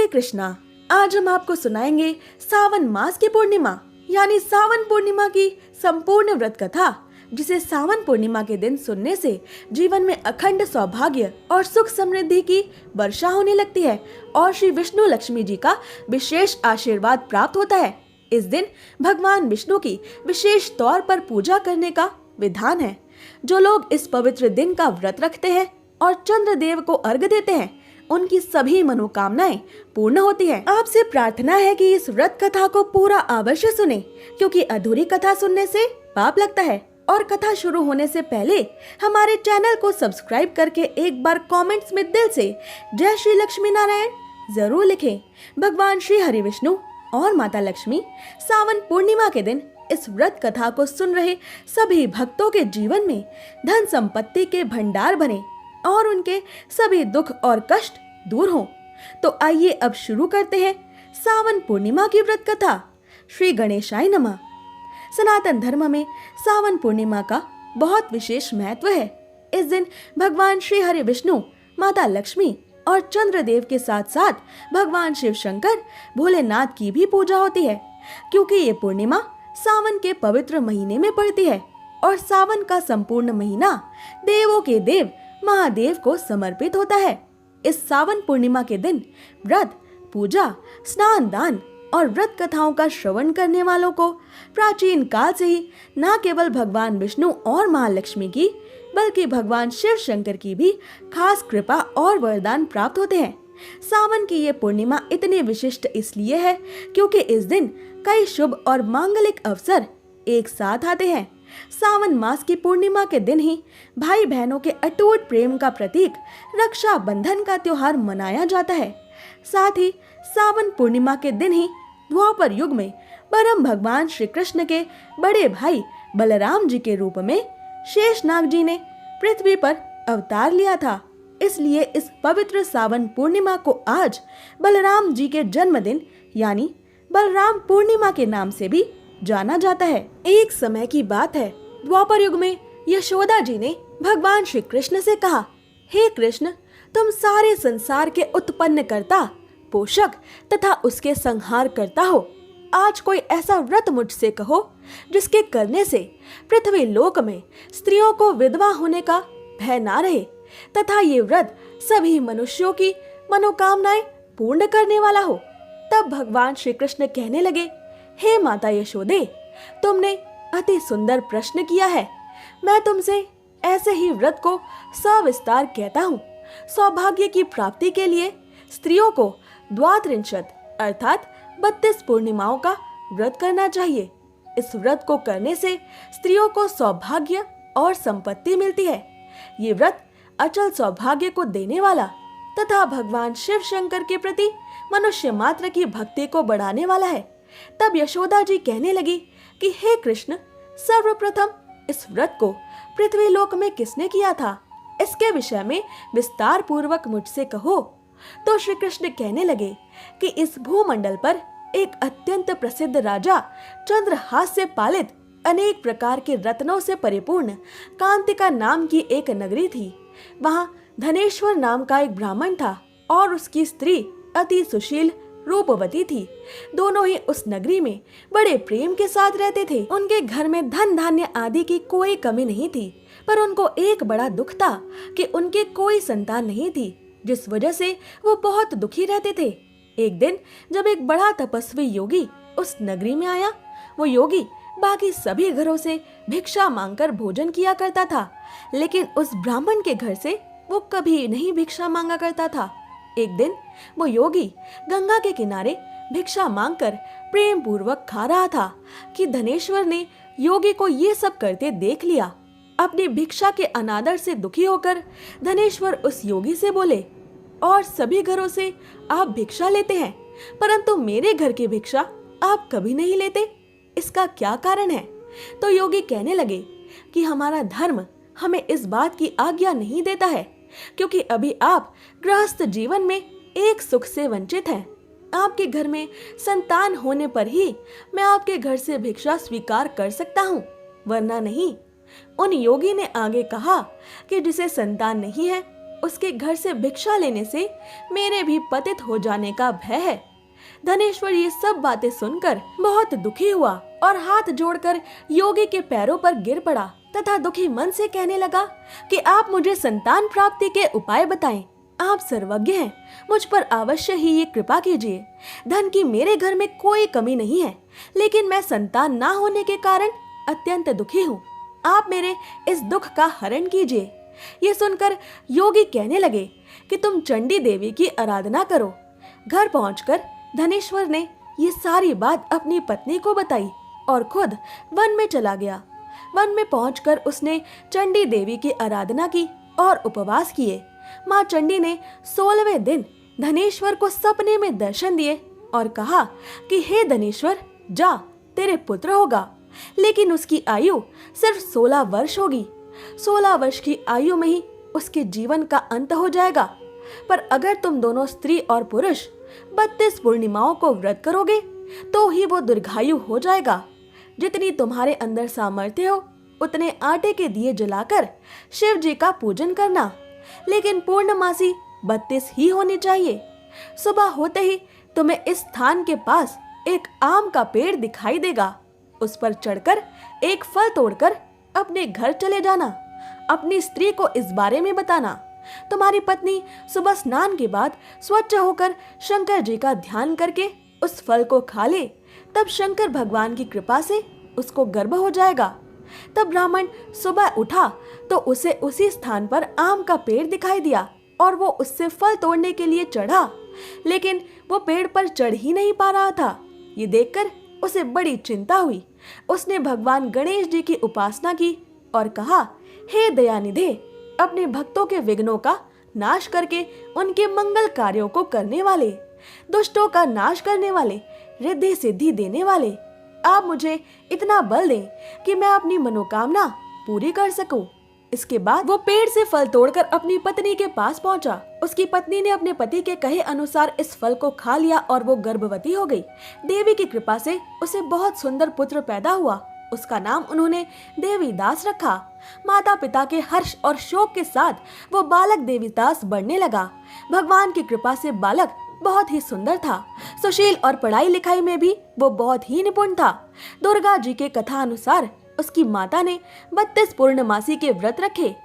कृष्णा, आज हम आपको सुनाएंगे सावन मास की पूर्णिमा यानी सावन पूर्णिमा की संपूर्ण व्रत कथा, जिसे सावन पूर्णिमा के दिन सुनने से जीवन में अखंड सौभाग्य और सुख समृद्धि की वर्षा होने लगती है और श्री विष्णु लक्ष्मी जी का विशेष आशीर्वाद प्राप्त होता है। इस दिन भगवान विष्णु की विशेष तौर पर पूजा करने का विधान है। जो लोग इस पवित्र दिन का व्रत रखते हैं और चंद्रदेव को अर्घ्य देते हैं, उनकी सभी मनोकामनाएं पूर्ण होती हैं। आपसे प्रार्थना है कि इस व्रत कथा को पूरा अवश्य सुने, क्योंकि अधूरी कथा सुनने से पाप लगता है। और कथा शुरू होने से पहले हमारे चैनल को सब्सक्राइब करके एक बार कमेंट्स में दिल से जय श्री लक्ष्मी नारायण जरूर लिखें। भगवान श्री हरि विष्णु और माता लक्ष्मी सावन पूर्णिमा के दिन इस व्रत कथा को सुन रहे सभी भक्तों के जीवन में धन संपत्ति के भंडार बने और उनके सभी दुख और कष्ट दूर हों। तो आइए अब शुरू करते हैं सावन पूर्णिमा की व्रत कथा। श्री गणेशाय नमः। सनातन धर्म में सावन पूर्णिमा का बहुत विशेष महत्व है। इस दिन भगवान श्री हरि विष्णु, माता लक्ष्मी और चंद्रदेव के साथ साथ भगवान शिव शंकर, भोलेनाथ की भी पूजा होती है, क्योंकि ये पूर्णिमा सावन के पवित्र महीने में पड़ती है और सावन का संपूर्ण महीना देवों के देव महादेव को समर्पित होता है। इस सावन पूर्णिमा के दिन व्रत, पूजा, स्नान दान और व्रत कथाओं का श्रवण करने वालों को प्राचीन काल से ही न केवल भगवान विष्णु और महालक्ष्मी की, बल्कि भगवान शिव शंकर की भी खास कृपा और वरदान प्राप्त होते हैं। सावन की ये पूर्णिमा इतनी विशिष्ट इसलिए है क्योंकि इस दिन कई शुभ और मांगलिक अवसर एक साथ आते हैं। सावन मास की पूर्णिमा के दिन ही भाई बहनों के अटूट प्रेम का प्रतीक रक्षा बंधन का त्योहार मनाया जाता है। साथ ही सावन पूर्णिमा के दिन ही द्वापर युग में परम भगवान श्री कृष्ण के बड़े भाई बलराम जी के रूप में शेषनाग जी ने पृथ्वी पर अवतार लिया था। इसलिए इस पवित्र सावन पूर्णिमा को आज बलराम जी के जन्मदिन यानी बलराम पूर्णिमा के नाम से भी जाना जाता है। एक समय की बात है, द्वापर युग में यशोदा जी ने भगवान श्री कृष्ण से कहा, हे कृष्ण, तुम सारे संसार के उत्पन्न करता, पोषक तथा उसके संहार करता हो। आज कोई ऐसा व्रत मुझसे कहो जिसके करने से पृथ्वी लोक में स्त्रियों को विधवा होने का भय ना रहे तथा ये व्रत सभी मनुष्यों की मनोकामनाएं पूर्ण करने वाला हो। तब भगवान श्री कृष्ण कहने लगे, हे माता यशोदे, तुमने अति सुंदर प्रश्न किया है। मैं तुमसे ऐसे ही व्रत को सविस्तार कहता हूँ। सौभाग्य की प्राप्ति के लिए स्त्रियों को द्वात्रिंशत् अर्थात 32 पूर्णिमाओं का व्रत करना चाहिए। इस व्रत को करने से स्त्रियों को सौभाग्य और संपत्ति मिलती है। ये व्रत अचल सौभाग्य को देने वाला तथा भगवान शिव शंकर के प्रति मनुष्य मात्र की भक्ति को बढ़ाने वाला है। तब यशोदा जी कहने लगी कि हे कृष्ण, सर्वप्रथम इस व्रत को पृथ्वी लोक में किसने किया था, इसके विषय में विस्तार पूर्वक मुझसे कहो। तो श्री कृष्ण कहने लगे कि इस भूमंडल पर एक अत्यंत प्रसिद्ध राजा चंद्रहास से पालित अनेक प्रकार के रत्नों से परिपूर्ण कांतिका नाम की एक नगरी थी। वहाँ धनेश्वर नाम का एक ब्राह्मण था और उसकी स्त्री अति सुशील रूपवती थी। दोनों ही उस नगरी में बड़े प्रेम के साथ रहते थे। उनके घर में धन धान्य आदि की कोई कमी नहीं थी, पर उनको एक बड़ा दुख था कि उनके कोई संतान नहीं थी, जिस वजह से वो बहुत दुखी रहते थे। एक दिन जब एक बड़ा तपस्वी योगी उस नगरी में आया, वो योगी बाकी सभी घरों से भिक्षा मांगकर भोजन किया करता था, लेकिन उस ब्राह्मण के घर से वो कभी नहीं भिक्षा मांगा करता था। एक दिन वो योगी गंगा के किनारे भिक्षा मांगकर प्रेम पूर्वक खा रहा था कि धनेश्वर ने योगी को ये सब करते देख लिया। अपनी भिक्षा के अनादर से दुखी होकर धनेश्वर उस योगी से बोले, और सभी घरों से आप भिक्षा लेते हैं, परंतु मेरे घर की भिक्षा आप कभी नहीं लेते, इसका क्या कारण है? तो योगी कहने लगे कि हमारा धर्म हमें इस बात की आज्ञा नहीं देता है, क्योंकि अभी आप गृहस्थ जीवन में एक सुख से वंचित हैं। आपके घर में संतान होने पर ही मैं आपके घर से भिक्षा स्वीकार कर सकता हूँ, वरना नहीं। उन योगी ने आगे कहा कि जिसे संतान नहीं है उसके घर से भिक्षा लेने से मेरे भी पतित हो जाने का भय है। धनेश्वर ये सब बातें सुनकर बहुत दुखी हुआ और हाथ जोड़कर योगी के पैरों पर गिर पड़ा तथा दुखी मन से कहने लगा कि आप मुझे संतान प्राप्ति के उपाय बताएं। आप सर्वज्ञ हैं, मुझ पर अवश्य ही ये कृपा कीजिए। धन की मेरे घर में कोई कमी नहीं है, लेकिन मैं संतान ना होने के कारण अत्यंत दुखी हूँ। आप मेरे इस दुख का हरण कीजिए। ये सुनकर योगी कहने लगे कि तुम चंडी देवी की आराधना करो। घर पहुंचकर धनेश्वर ने ये सारी बात अपनी पत्नी को बताई और खुद वन में चला गया। वन में पहुंचकर उसने चंडी देवी की आराधना की और उपवास किए। माँ चंडी ने 16वें दिन धनेश्वर को सपने में दर्शन दिए और कहा कि हे धनेश्वर, जा, तेरे पुत्र होगा, लेकिन उसकी आयु सिर्फ 16 वर्ष होगी। 16 वर्ष की आयु में ही उसके जीवन का अंत हो जाएगा। पर अगर तुम दोनों स्त्री और पुरुष 32 पूर्णिमाओं को व्रत करोगे तो ही वो दीर्घायु हो जाएगा। जितनी तुम्हारे अंदर सामर्थ्य हो उतने आटे के दिए जलाकर शिव जी का पूजन करना, लेकिन पूर्णमासी 32 ही होनी चाहिए। सुबह होते ही तुम्हें इस स्थान के पास एक आम का पेड़ दिखाई देगा। उस पर चढ़कर एक फल तोड़कर अपने घर चले जाना। अपनी स्त्री को इस बारे में बताना। तुम्हारी पत्नी सुबह स्नान के बाद स्वच्छ होकर शंकर जी का ध्यान करके उस फल को खा ले, तब शंकर भगवान की कृपा से उसको गर्भ हो जाएगा। तब ब्राह्मण सुबह उठा तो उसे उसी स्थान पर आम का पेड़ दिखाई दिया और वो उससे फल तोड़ने के लिए चढ़ा, लेकिन वो पेड़ पर चढ़ ही नहीं पा रहा था। ये देखकर उसे बड़ी चिंता हुई। उसने भगवान गणेश जी की उपासना की और कहा, हे दयानिधे, अपने भक्तों के विघ्नों का नाश करके उनके मंगल कार्यों को करने वाले, दुष्टों का नाश करने वाले, रिद्धि सिद्धि देने वाले, आप मुझे इतना बल दें कि मैं अपनी मनोकामना पूरी कर सकूं। इसके बाद वो पेड़ से फल तोड़कर अपनी पत्नी के पास पहुंचा। उसकी पत्नी ने अपने पति के कहे अनुसार इस फल को खा लिया और वो गर्भवती हो गई। देवी की कृपा से उसे बहुत सुंदर पुत्र पैदा हुआ। उसका नाम उन्होंने देवीदास रखा। माता पिता के हर्ष और शोक के साथ वो बालक देवीदास बढ़ने लगा। भगवान की कृपा से बालक बहुत ही सुंदर था, सुशील और पढ़ाई लिखाई में भी वो बहुत ही निपुण था। दुर्गा जी के कथा अनुसार उसकी माता ने 32 पूर्णमासी के व्रत रखे।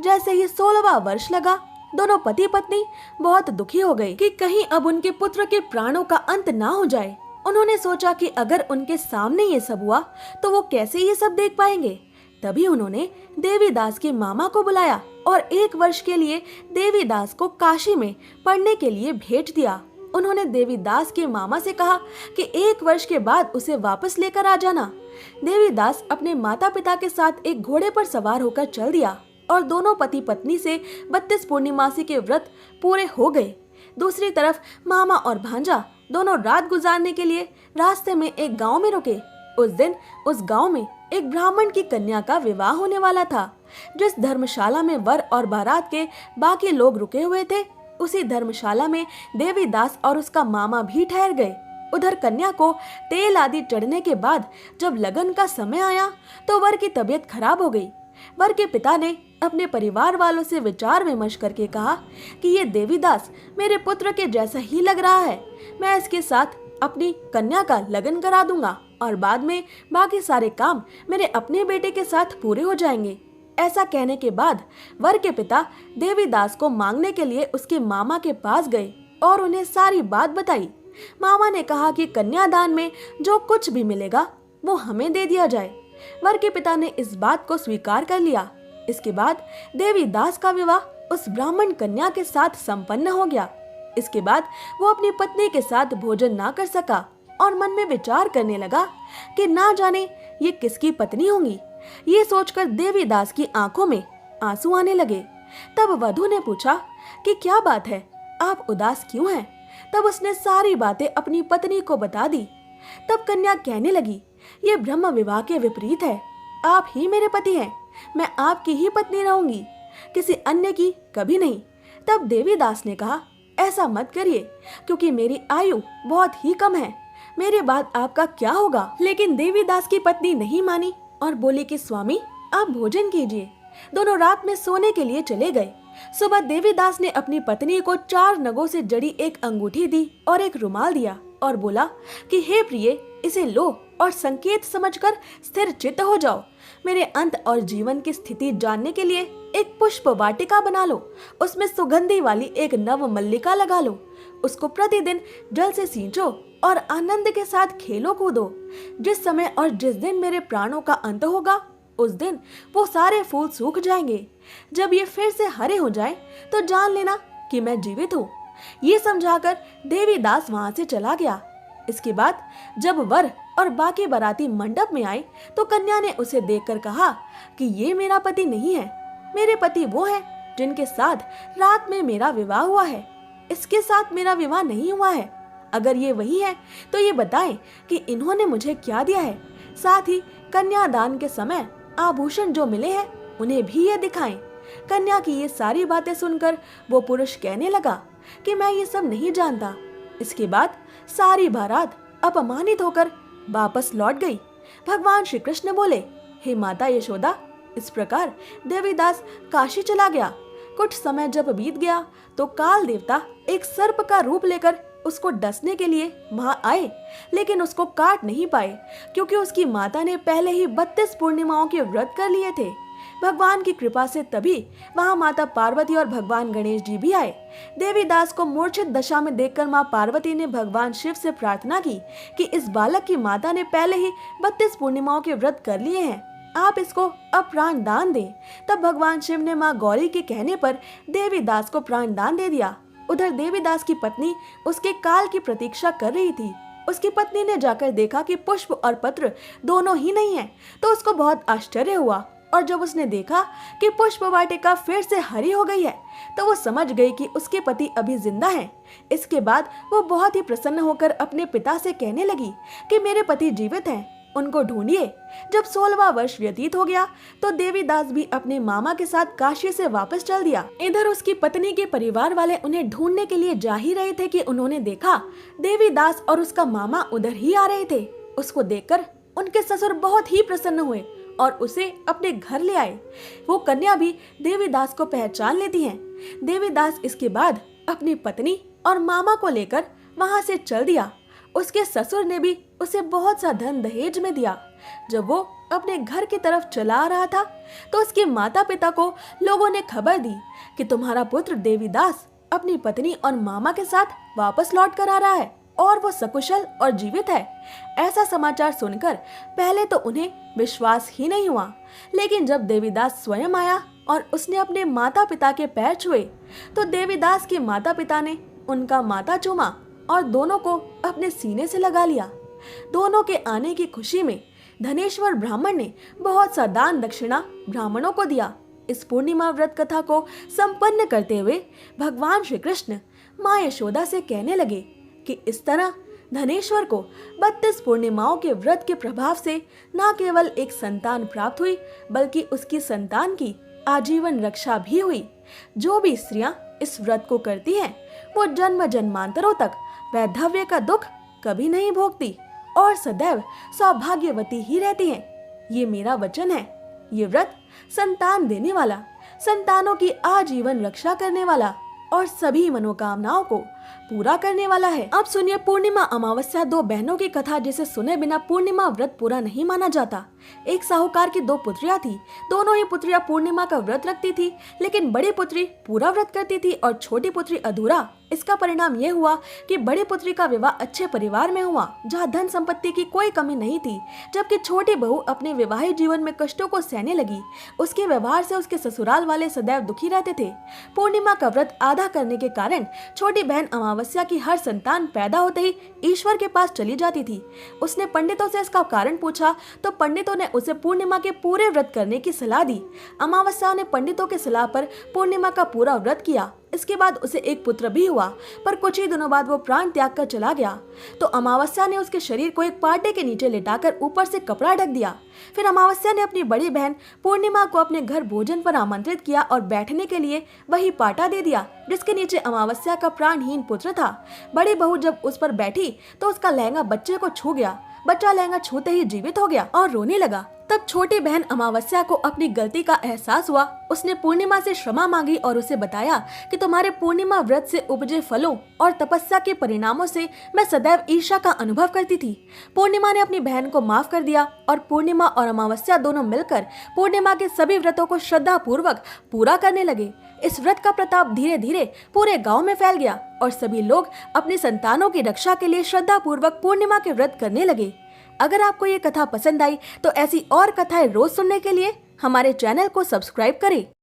जैसे ही 16वां वर्ष लगा, दोनों पति पत्नी बहुत दुखी हो गए कि कहीं अब उनके पुत्र के प्राणों का अंत ना हो जाए। उन्होंने सोचा कि अगर उनके सामने ये सब हुआ तो वो कैसे ये सब देख पाएंगे। तभी उन्होंने देवीदास के मामा को बुलाया और 1 वर्ष के लिए देवीदास को काशी में पढ़ने के लिए भेज दिया। उन्होंने देवीदास के मामा से कहा कि 1 वर्ष के बाद उसे वापस लेकर आ जाना। देवीदास अपने माता पिता के साथ एक घोड़े पर सवार होकर चल दिया और दोनों पति पत्नी से 32 पूर्णिमासी के व्रत पूरे हो गए। दूसरी तरफ मामा और भांजा दोनों रात गुजारने के लिए रास्ते में एक गांव में रुके। उस दिन उस गांव में एक ब्राह्मण की कन्या का विवाह होने वाला था। जिस धर्मशाला में वर और बारात के बाकी लोग रुके हुए थे, उसी धर्मशाला में देवीदास और उसका मामा भी ठहर गए। उधर कन्या को तेल आदि चढ़ने के बाद जब लगन का समय आया तो वर की तबीयत खराब हो गई। वर के पिता ने अपने परिवार वालों से विचार विमर्श करके कहा कि ये देवीदास मेरे पुत्र के जैसा ही लग रहा है, मैं इसके साथ अपनी कन्या का लगन करा दूंगा और बाद में बाकी सारे काम मेरे अपने बेटे के साथ पूरे हो जाएंगे। ऐसा कहने के बाद वर के पिता देवीदास को मांगने के लिए उसके मामा के पास गए और उन्हें सारी बात बताई। मामा ने कहा कि कन्यादान में जो कुछ भी मिलेगा वो हमें दे दिया जाए। वर के पिता ने इस बात को स्वीकार कर लिया। इसके बाद देवीदास का विवाह उस ब्राह्मण कन्या के साथ संपन्न हो गया। इसके बाद वो अपनी पत्नी के साथ भोजन ना कर सका और मन में विचार करने लगा कि ना जाने ये किसकी पत्नी होंगी। ये सोचकर देवीदास की आंखों में आंसू आने लगे। तब वधू ने पूछा कि क्या बात है, आप उदास क्यों हैं? तब उसने सारी बातें अपनी पत्नी को बता दी। तब कन्या कहने लगी, ये ब्रह्म विवाह के विपरीत है। आप ही मेरे पति हैं, मैं आपकी ही पत्नी रहूंगी, किसी अन्य की कभी नहीं। तब देवीदास ने कहा, ऐसा मत करिए, क्योंकि मेरी आयु बहुत ही कम है, मेरे बाद आपका क्या होगा। लेकिन देवीदास की पत्नी नहीं मानी और बोली कि स्वामी, आप भोजन कीजिए। दोनों रात में सोने के लिए चले गए। सुबह देवीदास ने अपनी पत्नी को 4 नगों से जड़ी एक अंगूठी दी और एक रुमाल दिया और बोला कि हे प्रिय, इसे लो और संकेत समझकर स्थिर चित्त हो जाओ। मेरे अंत और जीवन की स्थिति जानने के लिए एक पुष्प वाटिका बना लो, उसमें सुगंधी वाली एक नव मल्लिका लगा लो, उसको प्रतिदिन जल से सींचो और आनंद के साथ खेलो कूदो। जिस समय और जिस दिन मेरे प्राणों का अंत होगा, उस दिन वो सारे फूल सूख जाएंगे। जब ये फिर से हरे हो जाएं, तो जान लेना कि मैं जीवित हूँ। ये समझाकर देवीदास वहां से चला गया। इसके बाद जब वर और बाकी बाराती मंडप में आए, तो कन्या ने उसे देखकर कहा कि ये मेरा पति नहीं है, मेरे पति वो हैं जिनके साथ रात में मेरा विवाह हुआ है। इसके साथ मेरा विवाह नहीं हुआ है। अगर ये वही है तो ये बताएं कि इन्होंने मुझे क्या दिया है। साथ ही कन्यादान के समय आभूषण जो मिले हैं उन्हें भी ये दिखाएं। कन्या की ये सारी बातें सुनकर वो पुरुष कहने लगा कि मैं ये सब नहीं जानता। इसके बाद सारी बारात अपमानित होकर वापस लौट गई। भगवान श्री कृष्ण बोले, हे माता यशोदा, इस प्रकार देवीदास काशी चला गया। कुछ समय जब बीत गया तो काल देवता एक सर्प का रूप लेकर उसको डसने के लिए वहां आए, लेकिन उसको काट नहीं पाए क्योंकि उसकी माता ने पहले ही 32 पूर्णिमाओं के व्रत कर लिए थे। भगवान की कृपा से तभी वहां माता पार्वती और भगवान गणेश जी भी आए। देवीदास को मूर्छित दशा में देखकर मां पार्वती ने भगवान शिव से प्रार्थना की कि इस बालक की माता ने पहले ही 32 पूर्णिमाओं के व्रत कर लिए हैं, आप इसको अब प्राण दान दें। तब भगवान शिव ने मां गौरी के कहने पर देवीदास को प्राण दान दे दिया। उधर देवीदास की पत्नी उसके काल की प्रतीक्षा कर रही थी। उसकी पत्नी ने जाकर देखा कि पुष्प और पत्र दोनों ही नहीं है, तो उसको बहुत आश्चर्य हुआ। और जब उसने देखा कि पुष्प वाटिका फिर से हरी हो गई है, तो वो समझ गई कि उसके पति अभी जिंदा हैं। इसके बाद वो बहुत ही प्रसन्न होकर अपने पिता से कहने लगी कि मेरे पति जीवित हैं, उनको ढूंढिए। जब 16वां वर्ष व्यतीत हो गया तो देवीदास भी अपने मामा के साथ काशी से वापस चल दिया। इधर उसकी पत्नी के परिवार वाले उन्हें ढूंढने के लिए जा ही रहे थे कि उन्होंने देखा देवीदास और उसका मामा उधर ही आ रहे थे। उसको देखकर उनके ससुर बहुत ही प्रसन्न हुए और उसे अपने घर ले आए। वो कन्या भी देवीदास को पहचान लेती है। देवीदास इसके बाद अपनी पत्नी और मामा को लेकर वहां से चल दिया। उसके ससुर ने भी उसे बहुत सा धन दहेज में दिया। जब वो अपने घर की तरफ चला आ रहा था तो उसके माता पिता को लोगों ने खबर दी कि तुम्हारा पुत्र देवीदास अपनी पत्नी और मामा के साथ वापस लौट कर आ रहा है और वो सकुशल और जीवित है। ऐसा समाचार सुनकर पहले तो उन्हें विश्वास ही नहीं हुआ, लेकिन जब देवीदास स्वयं आया और उसने अपने माता पिता के पैर छुए तो देवीदास के माता पिता ने उनका माथा चूमा और दोनों को अपने सीने से लगा लिया। दोनों के आने की खुशी में धनेश्वर ब्राह्मण ने बहुत सा दान दक्षिणा ब्राह्मणों को दिया। इस पूर्णिमा व्रत कथा को संपन्न करते हुए भगवान श्री कृष्ण माँ यशोदा से कहने लगे कि इस तरह धनेश्वर को 32 पूर्णिमाओं के व्रत के प्रभाव से न केवल एक संतान प्राप्त हुई, बल्कि उसकी संतान की आजीवन रक्षा भी हुई। जो भी स्त्रियां इस व्रत को करती हैं, वो जन्म जन्मांतरों तक वैधव्य का दुख कभी नहीं भोगती और सदैव सौभाग्यवती ही रहती हैं। ये मेरा वचन है। ये व्रत संतान देने वाला, संतानों की आजीवन रक्षा करने वाला और सभी मनोकामनाओं को पूरा करने वाला है। अब सुनिए पूर्णिमा अमावस्या 2 बहनों की कथा, जिसे सुने बिना पूर्णिमा व्रत पूरा नहीं माना जाता। एक साहूकार की 2 पुत्रियां थी। दोनों ही पुत्रियां पूर्णिमा का व्रत रखती थी, लेकिन बड़ी पुत्री पूरा व्रत करती थी और छोटी पुत्री अधूरा। इसका परिणाम यह हुआ कि बड़ी पुत्री का विवाह अच्छे परिवार में हुआ, जहाँ धन संपत्ति की कोई कमी नहीं थी, जबकि छोटी बहू अपने विवाहित जीवन में कष्टों को सहने लगी। उसके व्यवहार से उसके ससुराल वाले सदैव दुखी रहते थे। पूर्णिमा का व्रत आधा करने के कारण छोटी बहन अमावस्या की हर संतान पैदा होते ही ईश्वर के पास चली जाती थी। उसने पंडितों से इसका कारण पूछा तो पंडितों ने उसे पूर्णिमा के पूरे व्रत करने की सलाह दी। अमावस्या ने पंडितों की सलाह पर पूर्णिमा का पूरा व्रत किया। इसके बाद उसे एक पुत्र भी हुआ, पर कुछ ही दिनों बाद वो प्राण त्याग कर चला गया। तो अमावस्या ने उसके शरीर को एक पाटे के नीचे लेटाकर ऊपर से कपड़ा ढक दिया। फिर अमावस्या ने अपनी बड़ी बहन पूर्णिमा को अपने घर भोजन पर आमंत्रित किया और बैठने के लिए वही पाटा दे दिया जिसके नीचे अमावस्या का प्राणहीन पुत्र था। बड़ी बहू जब उस पर बैठी तो उसका लहंगा बच्चे को छू गया। बच्चा लहंगा छूते ही जीवित हो गया और रोने लगा। तब छोटी बहन अमावस्या को अपनी गलती का एहसास हुआ। उसने पूर्णिमा से क्षमा मांगी और उसे बताया कि तुम्हारे पूर्णिमा व्रत से उपजे फलों और तपस्या के परिणामों से मैं सदैव ईर्ष्या का अनुभव करती थी। पूर्णिमा ने अपनी बहन को माफ कर दिया और पूर्णिमा और अमावस्या दोनों मिलकर पूर्णिमा के सभी व्रतों को श्रद्धा पूर्वक पूरा करने लगे। इस व्रत का प्रताप धीरे धीरे पूरे गांव में फैल गया और सभी लोग अपनी संतानों की रक्षा के लिए श्रद्धा पूर्वक पूर्णिमा के व्रत करने लगे। अगर आपको ये कथा पसंद आई तो ऐसी और कथाएं रोज सुनने के लिए हमारे चैनल को सब्सक्राइब करें।